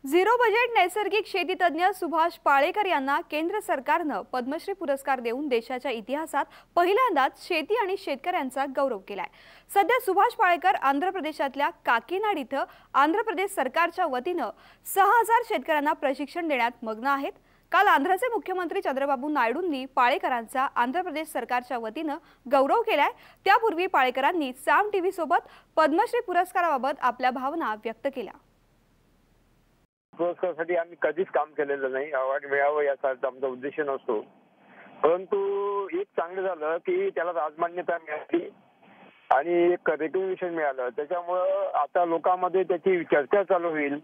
Zero budget नैसर्गिक शेती तज्ञ सुभाष पाळेकर यांना केंद्र सरकारनं पद्मश्री पुरस्कार देऊन देशाच्या इतिहासात पहिल्यांदाच शेती आणि शेतकऱ्यांचा गौरव केलाय। सध्या सुभाष पाळेकर आंध्र प्रदेशातल्या काकीनाड इथं आंध्र प्रदेश सरकारच्या वतीनं 6000 शेतकऱ्यांना प्रशिक्षण देण्यात मग्न आहेत। काल आंध्रचे मुख्यमंत्री चंद्रबाबू नायडूंनी पाळेकरांचा आंध्र प्रदेश सरकारच्या वतीनं गौरव केलाय। त्यापूर्वी पाळेकरांनी साम टीव्ही सोबत पद्मश्री पुरस्काराबाबत आपल्या भावना व्यक्त केल्या। पुरस्कारासाठी आम्ही कधीच काम केलेलं नाही। अवॉर्ड मिळावं याचा आमचा उद्देश नसतो, परंतु एक चांगलं झालं की त्याला राजमान्यता मिळाली आणि एक रेकग्निशन मिळालं। त्याच्यामुळं आता लोकांमध्ये त्याची चर्चा चालू होईल।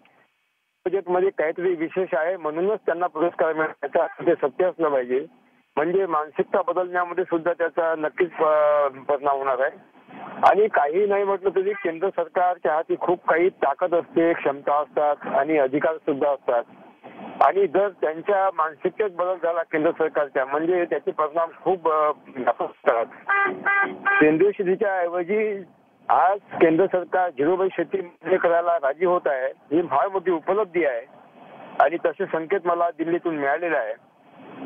बजेटमध्ये काहीतरी विशेष आहे म्हणूनच त्यांना पुरस्कार मिळाला, ते सत्य असलं पाहिजे। म्हणजे मानसिकता बदलण्यामध्ये सुद्धा त्याचा नक्कीच परिणाम होणार आहे। आणि काही नाही म्हटलं तरी केंद्र सरकारच्या हाती खूप काही ताकद असते, क्षमता असतात आणि अधिकार सुद्धा असतात। आणि जर त्यांच्या मानसिकतेत बदल झाला केंद्र सरकारच्या, म्हणजे त्याचे परिणाम खूप व्यापक असतात। सेंद्रिय शेतीच्या ऐवजी आज केंद्र सरकार झिरो बजेट शेती करायला राजी होत आहे, ही फार मोठी उपलब्धी आहे। आणि तसे संकेत मला दिल्लीतून मिळालेले आहे।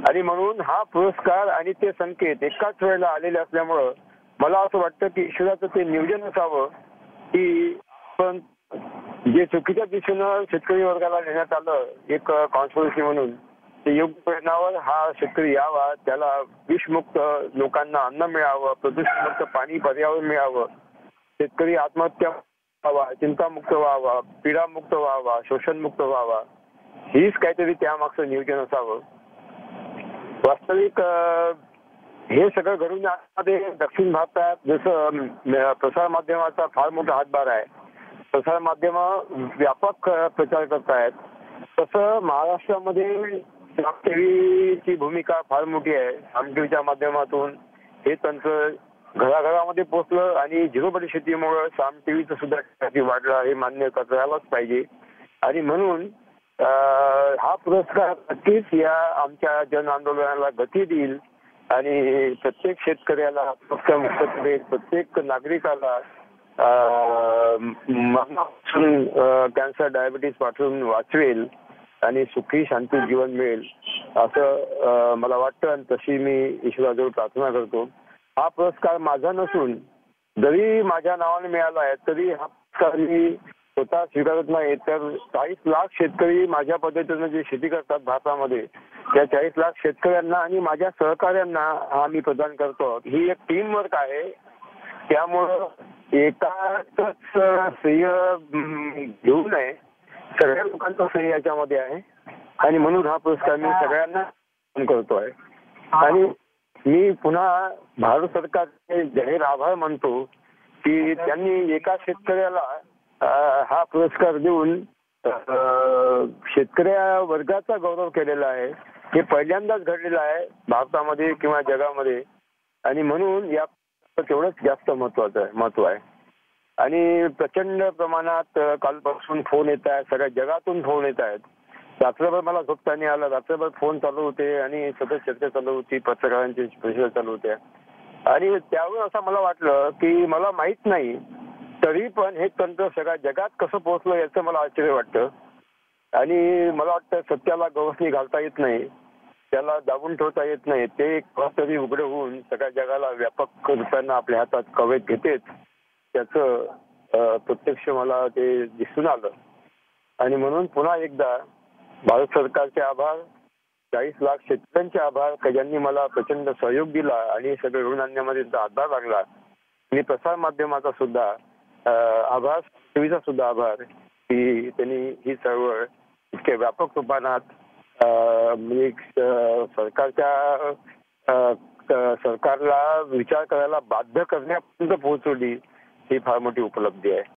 आणि म्हणून हा पुरस्कार आणि ते संकेत एकाच वेळेला आलेले असल्यामुळं मला असं वाटतं की ईश्वराचं ते नियोजन असावं की पण जे चुकीच्या दिशेनं शेतकरी वर्गाला नेण्यात आलं एक कॉन्स्पिरसी म्हणून, ते योग्य परिणामावर हा शेतकरी यावा, त्याला विषमुक्त लोकांना अन्न मिळावं, प्रदूषणमुक्त पाणी पर्यावरण मिळावं, शेतकरी आत्महत्या व्हावा, चिंतामुक्त व्हावा, पीडामुक्त व्हावा, शोषणमुक्त व्हावा, हीच काहीतरी त्यामागचं नियोजन असावं। वास्तविक हे सगळं घडून आणण्यामध्ये दक्षिण भारतात जसं प्रसार माध्यमाचा फार मोठा हातभार आहे, प्रसार माध्यम व्यापक प्रचार करत आहेत, तसं महाराष्ट्रामध्ये साम टीव्हीची भूमिका फार मोठी आहे। साम टीव्हीच्या माध्यमातून हे तंत्र घराघरामध्ये पोहोचलं आणि झिरो बजेट शेतीमुळे साम टीव्हीचं सुद्धा वाढलं, हे मान्य करायलाच पाहिजे। आणि म्हणून हा पुरस्कार नक्कीच या आमच्या जन आंदोलनाला गती देईल आणि प्रत्येक शेतकऱ्याला मुक्तपणे प्रत्येक नागरिकाला मरणापासून कॅन्सर डायबिटीस पासून वाचवेल आणि सुखी शांती जीवन मिळेल असं मला वाटतं। आणि तशी मी ईश्वराजवळ प्रार्थना करतो। हा पुरस्कार माझा नसून जरी माझ्या नावाने मिळाला आहे तरी हा पुरस्कार मी स्वतः स्वीकारत नाही, तर 40 लाख शेतकरी माझ्या पद्धतीनं जे शेती करतात भारतामध्ये, त्या 40 लाख शेतकऱ्यांना आणि माझ्या सहकाऱ्यांना हा मी प्रदान करतो। ही एक टीम वर्क आहे, त्यामुळं एकाच श्रेय घेऊ नये, सगळ्या लोकांचं श्रेय याच्यामध्ये आहे। आणि म्हणून हा पुरस्कार मी सगळ्यांना करतो आहे। आणि मी पुन्हा भारत सरकारचे जाहीर आभार मानतो की त्यांनी एका शेतकऱ्याला हा पुरस्कार देऊन शेतकऱ्या वर्गाचा गौरव केलेला आहे। हे पहिल्यांदाच घडलेलं आहे भारतामध्ये किंवा जगामध्ये। आणि म्हणून या तेवढंच जास्त महत्व आहे। आणि प्रचंड प्रमाणात कालपासून फोन येत आहेत, सगळ्या जगातून फोन येत आहेत। रात्रभर मला झोपता नाही आलं, रात्रभर फोन चालू होते आणि सतत चर्चा चालू होती, पत्रकारांची परिषद चालू होत्या। आणि त्यावर असं मला वाटलं की मला माहित नाही तरी पण हे तंत्र सगळ्या जगात कसं पोहोचलं याचं मला आश्चर्य वाटतं। आणि मला वाटतं सत्याला गवसणी घालता येत नाही, त्याला दाबून ठेवता येत नाही, ते तरी उघडं होऊन सगळ्या जगाला व्यापक रूपानं आपल्या हातात कवेत घेतेच, त्याचं प्रत्यक्ष मला ते दिसून आलं। आणि म्हणून पुन्हा एकदा भारत सरकारचे आभार, 40 लाख शेतकऱ्यांचे आभार की ज्यांनी मला प्रचंड सहयोग दिला आणि सगळे ऋण आणण्यामध्ये हातभार लागला। आणि प्रसार माध्यमाचा सुद्धा आभार, टीव्हीचा सुद्धा आभार की त्यांनी ही चळवळ इतक्या व्यापक रूपात म्हणजे सरकारला विचार करायला बाध्य करण्यापर्यंत पोहोचवली, ही फार मोठी उपलब्धी आहे।